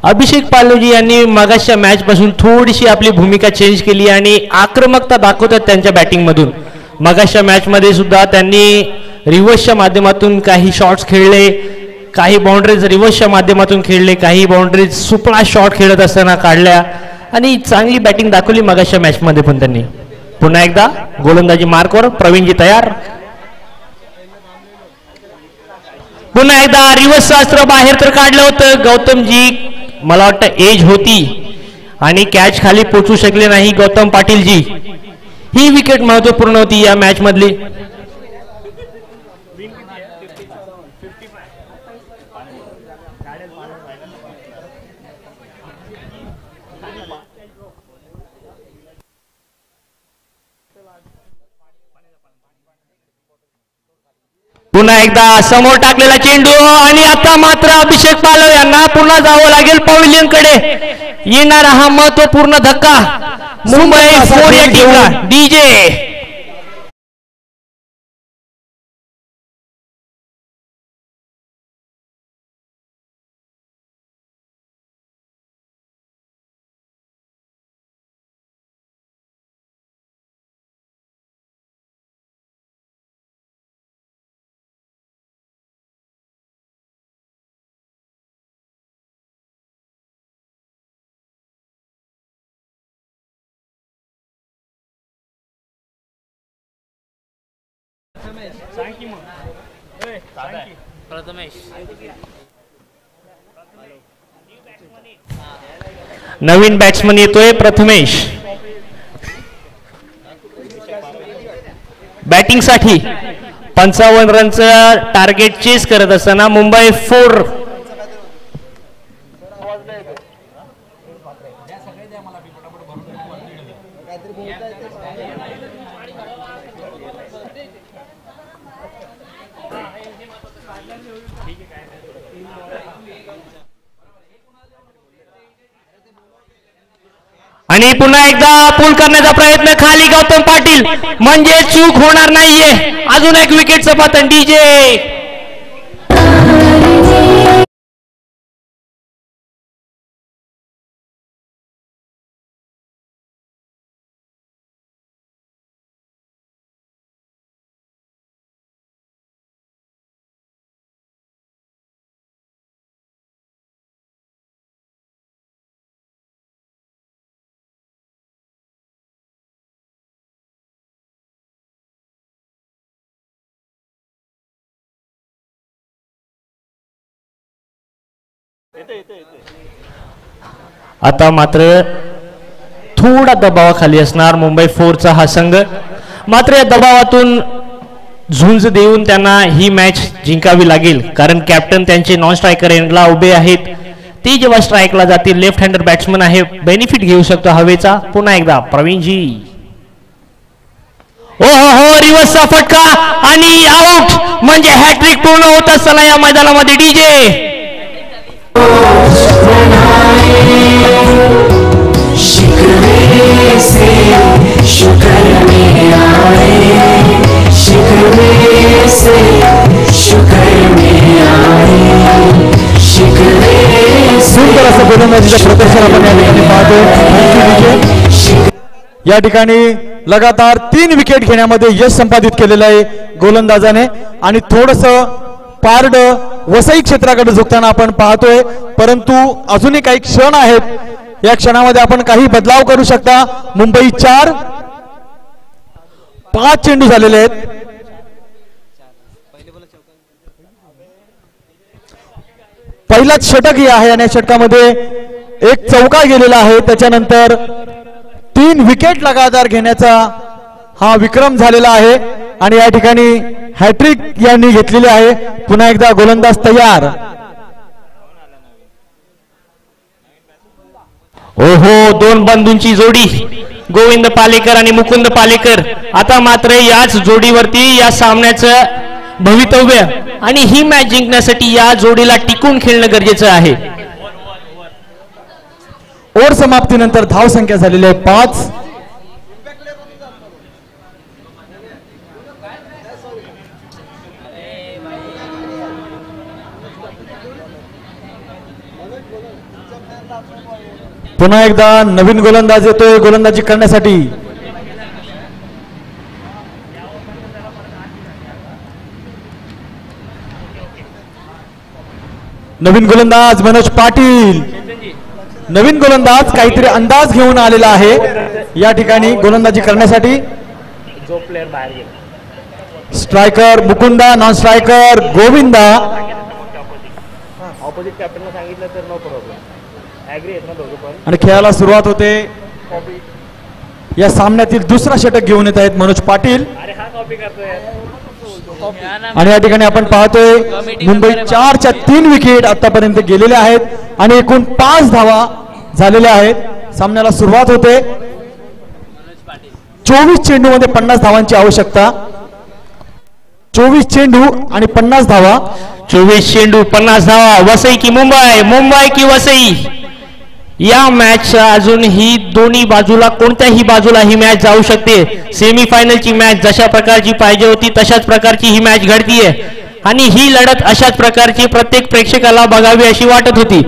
अभिषेक पालवजी यांनी मगाच्या मॅच पासून थोडीशी आपली भूमिका चेंज केली आणि आक्रमकता दाखवतात त्यांच्या बॅटिंग मधून. मगाच्या मॅच मध्ये सुद्धा त्यांनी रिव्हर्सच्या माध्यमातून काही शॉट्स खेळले, काही बाउंड्रीज रिव्हर्सच्या माध्यमातून खेळले, काही बाउंड्रीज सुपळा शॉट खेळत असताना काढल्या आणि चांगली बॅटिंग दाखवली मगाच्या मॅच मध्ये पण त्यांनी. पुन्हा एकदा गोलंदाजी मार्कवर प्रवीणजी तयार. पुन्हा एकदा रिव्हर्स शास्त्र बाहेर तर काढलं होतं गौतमजी. मला वाटतं एज होती आणि कॅच खाली पोचू शकले नाही गौतम पाटीलजी. ही विकेट महत्वपूर्ण होती या मॅच मधली. पुन्हा एकदा समोर टाकलेला चेंडू आणि आता मात्र अभिषेक पालव यांना पुन्हा जावं लागेल पवेलियन कडे. येणारा हा महत्वपूर्ण धक्का मुंबई 4 या टीमला. डीजे नवीन बॅट्समन येतोय प्रथमेश बॅटिंग साठी. 55 रनचं टार्गेट चेस करत असताना मुंबई 4. आणि पुन्हा एकदा पूल करण्याचा प्रयत्न खाली गौतम पाटील, म्हणजे चूक होणार नाहीये. अजून एक विकेटचं पतन. डीजे आता मात्र थोडा दबावाखाली असणार मुंबई 4चा हा संघ, मात्र या दबावातून झुंज देऊन त्यांना ही मॅच जिंकावी लागेल, कारण कॅप्टन त्यांचे नॉन स्ट्रायकर एंडला उभे आहेत. ते जेव्हा स्ट्राईकला जातील, लेफ्ट हँडर बॅट्समन आहे, बेनिफिट घेऊ शकतो हवेचा. पुन्हा एकदा प्रवीणजी, ओ हो, रिव्हर्सचा फटका आणि आउट, म्हणजे हॅट्रिक पूर्ण होत असताना या मैदानामध्ये डीजे सुंदर असं गोलंदाजीचं प्रदर्शन आपण या ठिकाणी पाहतो. या ठिकाणी लगातार 3 विकेट घेण्यामध्ये यश संपादित केलेलं आहे गोलंदाजाने, आणि थोडस पारड वसई क्षेत्राकडे झुकताना आपण पाहतोय. परंतु अजूनही काही क्षण आहेत, या क्षणामध्ये आपण काही बदलाव करू शकता. मुंबई 4, 5 चेंडू झालेले आहेत. पहिलाच षटक ही आहे आणि या षटकामध्ये एक चौका गेलेला आहे. त्याच्यानंतर 3 विकेट लगातार घेण्याचा हा विक्रम झालेला आहे आणि या ठिकाणी हॅट्रिक यांनी घेतलेली आहे. पुन्हा एकदा गोलंदाज तयार. ओहो, 2 बंधूंची जोडी, गोविंद पालेकर आणि मुकुंद पालेकर. आता मात्र याच जोडीवरती या सामन्याचं भवितव्य आणि ही मॅच जिंकण्यासाठी या जोडीला टिकून खेळणं गरजेचं आहे. ओव्हर समाप्तीनंतर धाव संख्या झालेली आहे 5. पुन्हा एकदा नवीन गोलंदाज येतोय गोलंदाजी करण्यासाठी. नवीन गोलंदाज मनोज पाटील. नवीन गोलंदाज काहीतरी अंदाज घेऊन आलेला आहे या ठिकाणी गोलंदाजी करण्यासाठी. Striker Mukunda, non striker Govinda. आणि खेळाला सुरुवात होते. या सामन्यातील दुसरा षटक घेऊन येत आहेत मनोज पाटील. आणि या ठिकाणी आपण पाहतोय मुंबई 4च्या 3 विकेट आतापर्यंत गेलेल्या आहेत आणि एकूण 5 धावा झालेल्या आहेत. सामन्याला सुरुवात होते. 24 चेंडूमध्ये 50 धावांची आवश्यकता. 24 चेंडू आणि 50 धावा. 24 चेंडू 50 धावा. वसई की मुंबई, मुंबई की वसई. या मॅच अजूनही दोन्ही बाजूला, कोणत्याही बाजूला ही मॅच जाऊ शकते. सेमीफायनलची मॅच जशा प्रकारची पाहिजे होती तशाच प्रकारची ही मॅच घडतीये आणि ही लढत अशाच प्रकारची प्रत्येक प्रेक्षकाला बघावी अशी वाटत होती.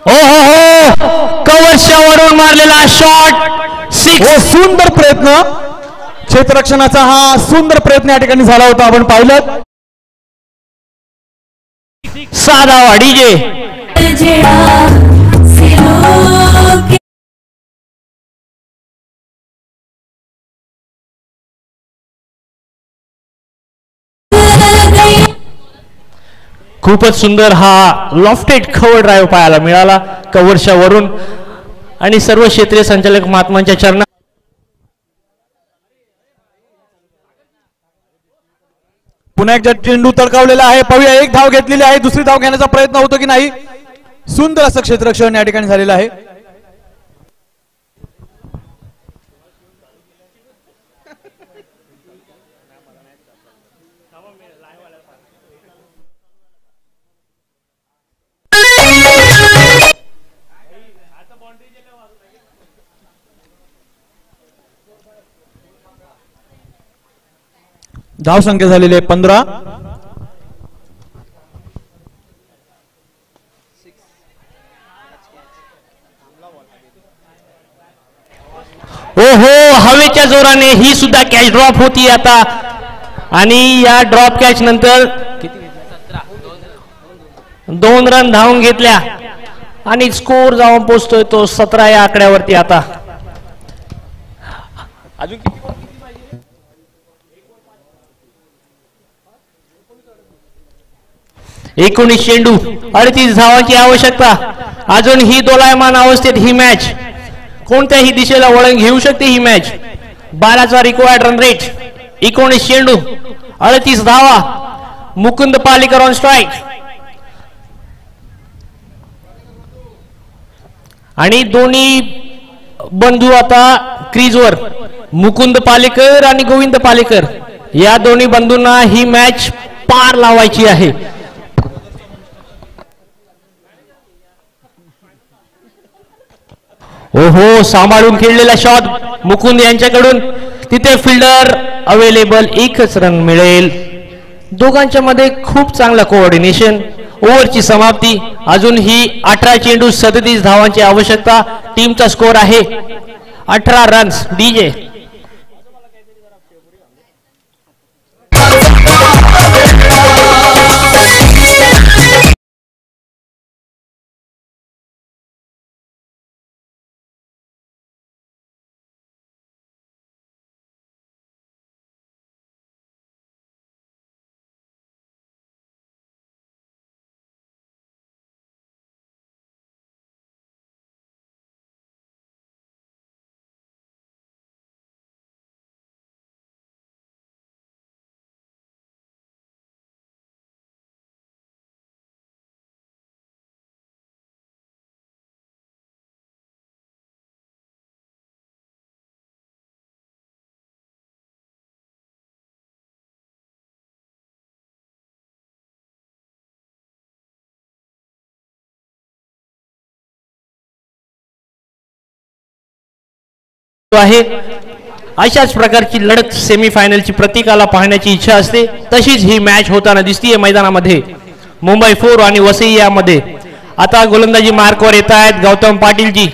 ओहो, कव्हरच्या वरून मारलेला शॉट 6. सुंदर प्रयत्न, क्षेत्ररक्षणाचा हा सुंदर प्रयत्न या ठिकाणी झाला होता. आपण पाहिलं. 6 धावा डीजे. खूपच सुंदर हा लॉफ्टेड कव्हर ड्राईव्ह पाहायला मिळाला कव्हरच्या वरून आणि सर्व क्षेत्रीय संचालक महात्मांच्या चरणात. पुन्हा एकदा चेंडू तडकावलेला आहे. पाहूया, एक धाव घेतलेली आहे. दुसरी धाव घेण्याचा प्रयत्न होतो की नाही. सुंदर असं क्षेत्ररक्षण या ठिकाणी झालेलं आहे. धाव संख्या झालेली आहे 15. ओहो, हवेच्या जोराने ही सुद्धा कॅच ड्रॉप होती आता आणि या ड्रॉप कॅच नंतर 2 रन धावून घेतल्या आणि स्कोर जाऊन पोहोचतोय तो 17 या आकड्यावरती. आता अजून किती ball किती पाहिजे? 19 चेंडू 38 धावांची आवश्यकता. अजून ही दोलायमान अवस्थेत ही मॅच कोणत्याही दिशेला वळण घेऊ शकते. ही मॅच 12चा रिक्वायर्ड रन रेट. 19 चेंडू 38 धावा. Mukund Palekar on strike. आणि दोन्ही बंधू आता क्रीजवर, मुकुंद पालेकर आणि गोविंद पालेकर या दोन्ही बंधूंना ही मॅच पार लावायची आहे. ओहो, सांभाळून खेळलेला शॉट मुकुंद यांच्याकडून. तिथे फिल्डर अवेलेबल, एकच रन मिळेल. दोघांच्या मध्ये खूप चांगला कोऑर्डिनेशन. ओव्हरची समाप्ती. अजून ही 18 चेंडू 37 धावांची आवश्यकता. टीमचा स्कोर आहे 18 रन्स. डीजे आहे. अशाच प्रकारची लढत सेमीफायनलची प्रतीकाला पाहण्याची इच्छा असते. तशीच ही मॅच होताना दिसतीये मैदानामध्ये. मुंबई 4 आणि वसई यामध्ये आता गोलंदाजी मार्कवर येत आहेत गौतम पाटीलजी.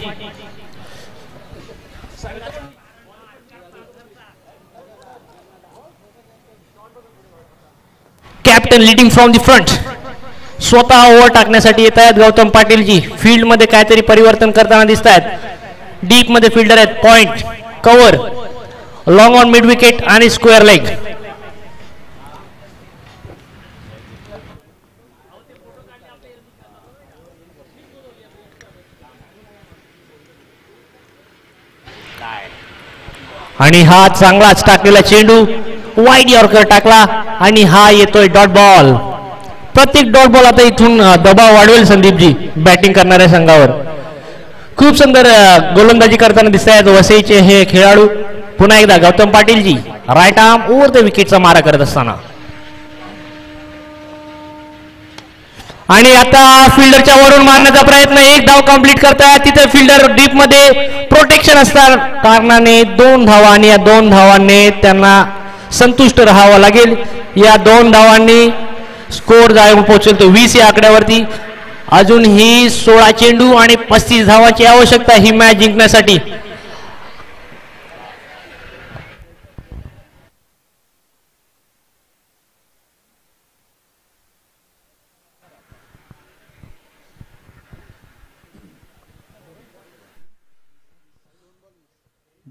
Captain leading from the front. स्वतः ओव्हर टाकण्यासाठी येत आहेत गौतम पाटीलजी. फील्ड मध्ये काहीतरी परिवर्तन करताना दिसत आहेत. डीप मध्ये फिल्डर आहेत. Point, cover, long on mid wicket आणि स्क्वेअर लेग. आणि हा चांगलाच टाकलेला चेंडू वाईड यॉर्कर टाकला आणि हा येतोय डॉट बॉल. प्रत्येक डॉट बॉल आता इथून दबाव वाढवेल संदीपजी बॅटिंग करणाऱ्या संघावर. खूप सुंदर गोलंदाजी करताना दिसत आहेत वसईचे हे खेळाडू. पुन्हा एकदा गौतम पाटीलजी राईट आर्म ओव्हर द विकेटचा मारा करत असताना. आणि आता फिल्डरच्या वरून मारण्याचा प्रयत्न. एक धाव कंप्लीट करतात. तिथे फिल्डर डीप मध्ये प्रोटेक्शन असणार कारणाने 2 धावा आणि या 2 धावांनी त्यांना संतुष्ट राहावं लागेल. या 2 धावांनी स्कोर जाऊन पोहोचेल तो 20 या आकड्यावरती. अजून ही 16 चेंडू आणि 35 धावांची आवश्यकता ही मॅच जिंकण्यासाठी.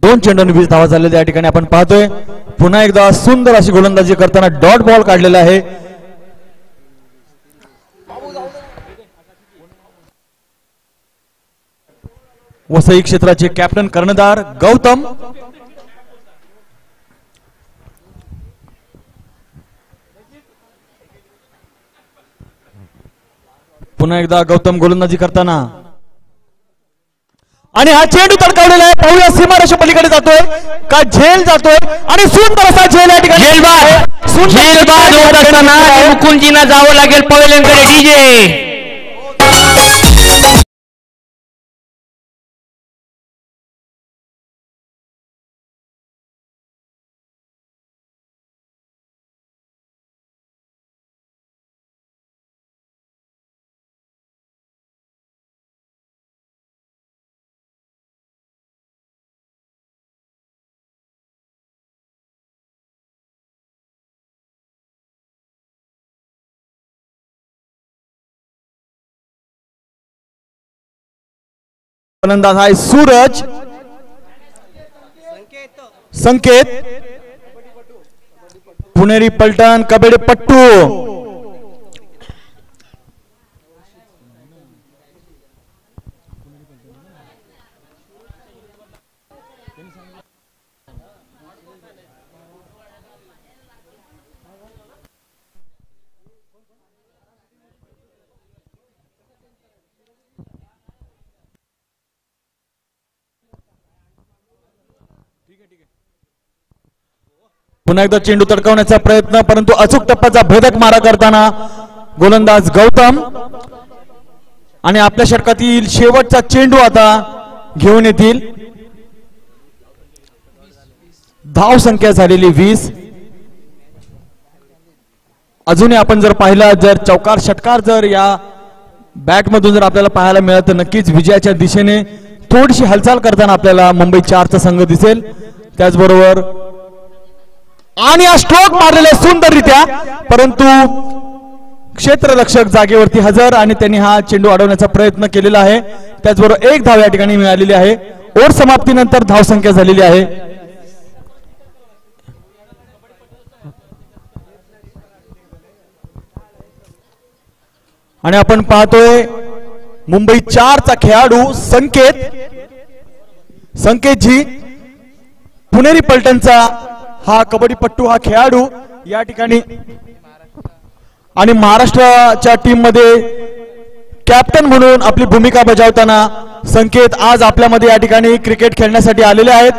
दोन चेंडूंनी 20 धावा झालेल्या या ठिकाणी आपण पाहतोय. पुन्हा एकदा सुंदर अशी गोलंदाजी करताना डॉट बॉल काढलेला आहे. वसई क्षेत्राचे कॅप्टन कर्णधार गौतम. पुन्हा एकदा गौतम गोलंदाजी करताना आणि हा चेंडू तडकावलेला आहे. पाहूया सीमारेषा पलीकडे जातोय का झेल जातोय आणि सुंदर असा झेल या ठिकाणी. झेलबाद होत असताना मुकुंदजींना जावं लागेल पहिल्यांकडे. डीजे फलंदाज आहे सूरज. संकेत, पुणेरी पलटण कबड्डी पट्टू, पुन्हा एकदा चेंडू तडकवण्याचा प्रयत्न, परंतु अचूक टप्प्याचा भेदक मारा करताना गोलंदाज गौतम आणि आपल्या षटकातील शेवटचा चेंडू आता घेऊन येतील. धाव संख्या झालेली 20. अजूनही आपण जर पाहिलं, जर चौकार षटकार जर या बॅट मधून जर आपल्याला पाहायला मिळालं तर नक्कीच विजयाच्या दिशेने थोडीशी हालचाल करताना आपल्याला मुंबई 4चा संघ दिसेल. त्याचबरोबर आणि हा स्ट्रोक मारलेला सुंदररित्या, परंतु क्षेत्ररक्षक जागेवरती हजर आणि त्यांनी हा चेंडू अडवण्याचा प्रयत्न केलेला आहे. त्याचबरोबर एक धाव या ठिकाणी मिळालेली आहे. ओव्हर समाप्तीनंतर धाव संख्या झालेली आहे. आणि आपण पाहतोय मुंबई 4चा खेळाडू संकेतजी पुणेरी पलटणचा हा कबड्डीपट्टू हा खेळाडू या ठिकाणी आणि महाराष्ट्राच्या टीम मध्ये कॅप्टन म्हणून आपली भूमिका बजावताना संकेत आज आपल्यामध्ये या ठिकाणी क्रिकेट खेळण्यासाठी आलेले आहेत.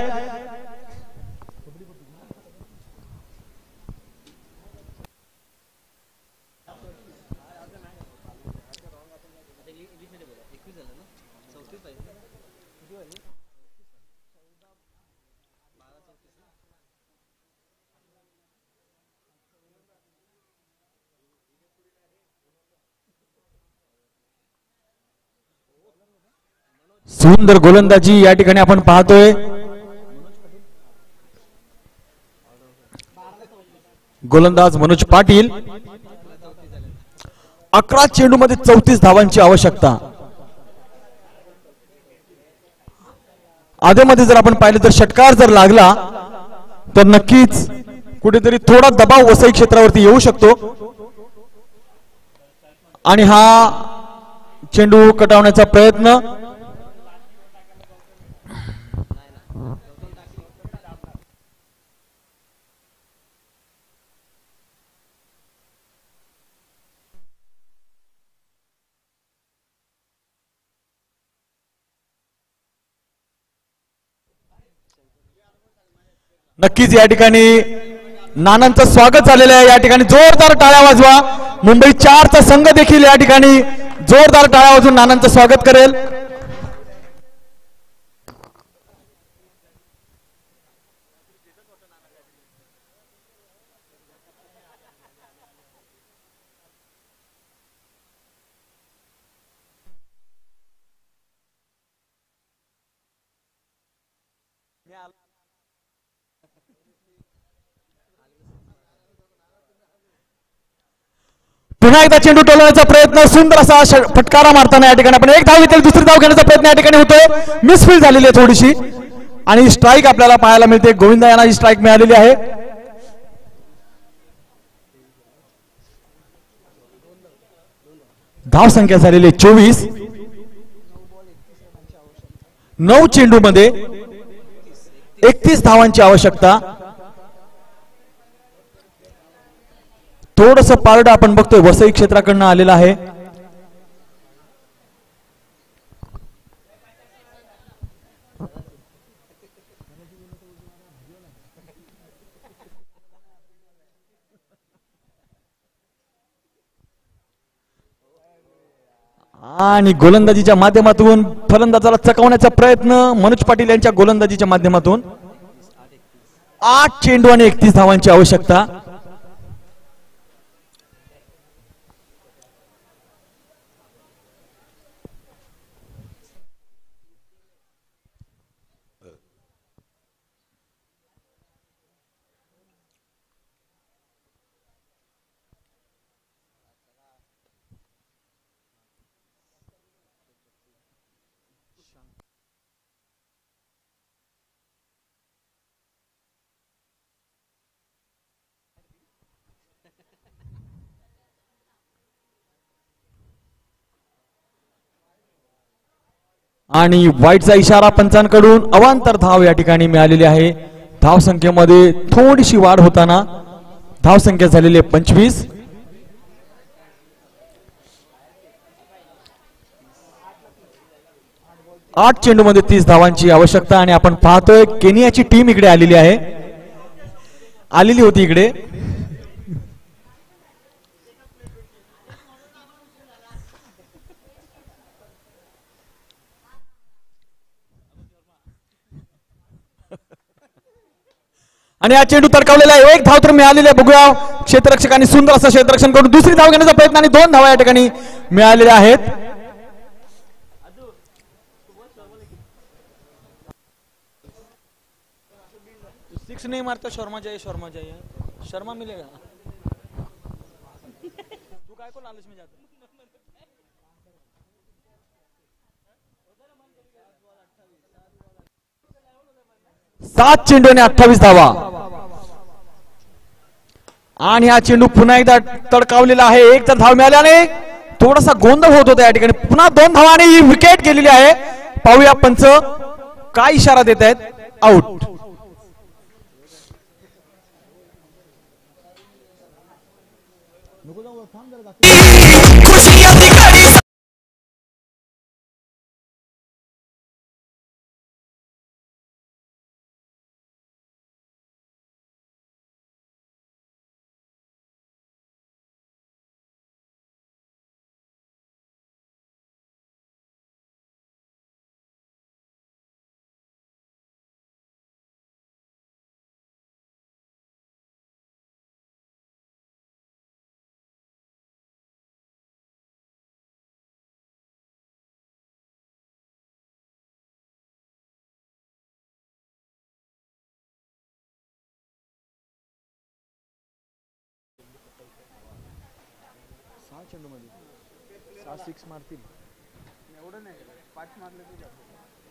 सुंदर गोलंदाजी या ठिकाणी आपण पाहतोय. गोलंदाज मनोज पाटील. 11 चेंडू मध्ये 34 धावांची आवश्यकता. आधेमध्ये जर आपण पाहिलं तर षटकार जर लागला तर नक्कीच कुठेतरी थोडा दबाव वसई क्षेत्रावरती येऊ शकतो आणि हा चेंडू कटावण्याचा प्रयत्न. नक्कीच या ठिकाणी नानांचं स्वागत झालेलं आहे. या ठिकाणी जोरदार टाळ्या वाजवा. मुंबई 4चा संघ देखील या ठिकाणी जोरदार टाळ्या वाजवून नानांचं स्वागत करेल. पुन्हा एकदा चेंडू टोलवण्याचा प्रयत्न, सुंदर असा फटकारा मारताना या ठिकाणी आपण एक धाव घेतली, दुसरी धाव घेण्याचा प्रयत्न या ठिकाणी होतोय. मिसफील्ड झालेली आहे थोडीशी आणि स्ट्राईक आपल्याला पाहायला मिळते. गोविंदा यांना ही स्ट्राईक मिळालेली आहे. धाव संख्या झालेली 24. 9 चेंडू मध्ये 31 धावांची आवश्यकता. थोडस पारडं आपण बघतोय वसई क्षेत्राकडनं आलेलं आहे. आणि गोलंदाजीच्या माध्यमातून फलंदाजाला चकवण्याचा प्रयत्न मनोज पाटील यांच्या गोलंदाजीच्या माध्यमातून. 8 चेंडू आणि 31 धावांची आवश्यकता. आणि वाईटचा इशारा पंचांकडून अवांतर धाव या ठिकाणी मिळालेली आहे. धाव संख्येमध्ये थोडीशी वाढ होताना धाव संख्या झालेली आहे 25. आठ चेंडूमध्ये 30 धावांची आवश्यकता आणि आपण पाहतोय केनियाची टीम इकडे आलेली होती इकडे. आणि हा चेंडू तडकावलेला आहे. एक धाव तर मिळालेली आहे. बघूया क्षेत्ररक्षकांनी सुंदर असं क्षेत्ररक्षण करून दुसरी धाव घेण्याचा प्रयत्न आणि 2 धावा या ठिकाणी मिळालेल्या आहेत. सिक्स नहीं मारता शर्मा जाइए शर्मा मिलेगा. तू काय को लालच में जाता. 7 चेंडू आणि 28 धावा. आणि हा चेंडू पुन्हा एकदा तडकावलेला आहे. एक तर धाव मिळाल्याने थोडासा गोंधळ होत होता या ठिकाणी. पुन्हा 2 धावा आणि ही विकेट गेलेली आहे. पाहूया पंच काय इशारा देत आहेत. आउट.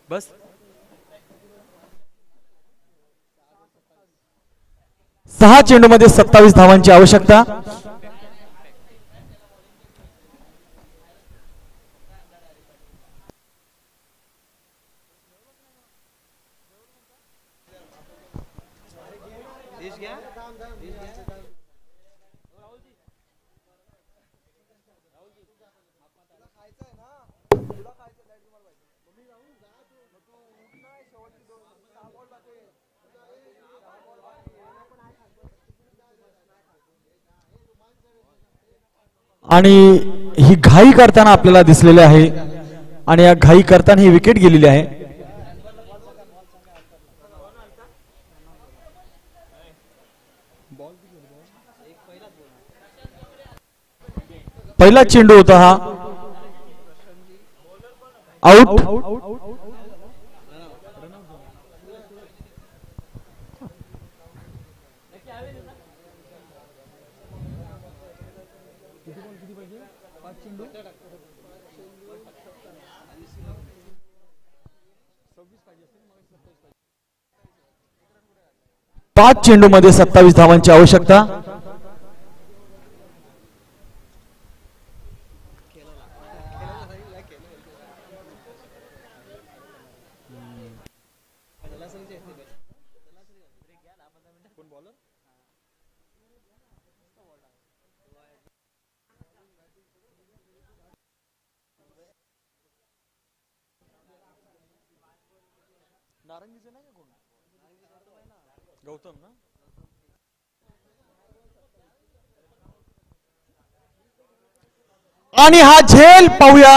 बस 6 चेंडूमध्ये 27 धावांची आवश्यकता. आणि ही घाई करताना आपल्याला दिसलेले आहे आणि या घाई करताना ही विकेट गेलेली आहे. पहिला चेंडू होता हा. आउट. पाच चेंडू मध्ये 27 धावांची आवश्यकता. गौतम ना आणि हा झेल पाहूया.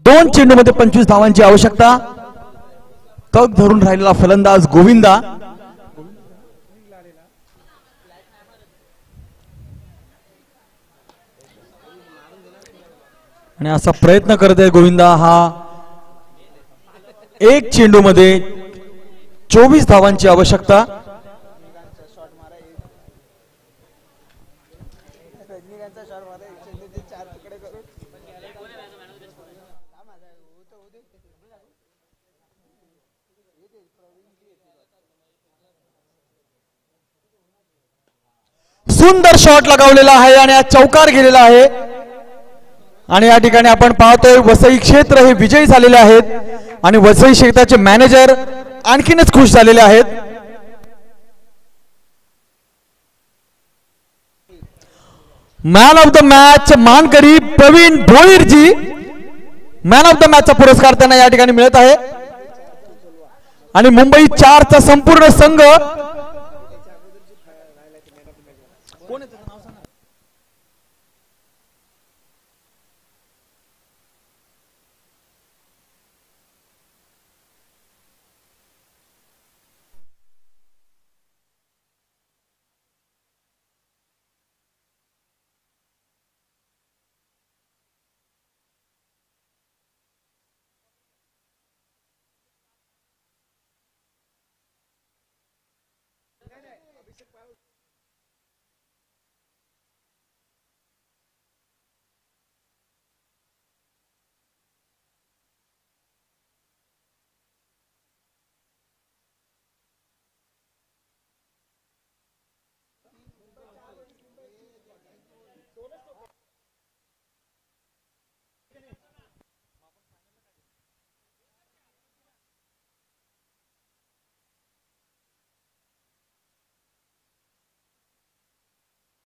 2 चेंडूमध्ये 25 धावांची आवश्यकता. तग धरून राहिलेला फलंदाज गोविंदा. आणि असा प्रयत्न करत आहे गोविंदा. हा 1 चेंडूमध्ये 24 धावांची आवश्यकता. सुंदर शॉट लगावलेला आहे आणि हा चौकार गेलेला आहे. आणि या ठिकाणी आपण पाहतोय वसई क्षेत्र हे विजयी झालेले आहेत आणि वसई क्षेत्राचे मॅनेजर आणखीनच खुश झालेले आहेत. मॅन ऑफ द मॅच मानकरी प्रवीण भोईरजी. मॅन ऑफ द मॅचचा पुरस्कार त्यांना या ठिकाणी मिळत आहे. आणि मुंबई 4चा संपूर्ण संघ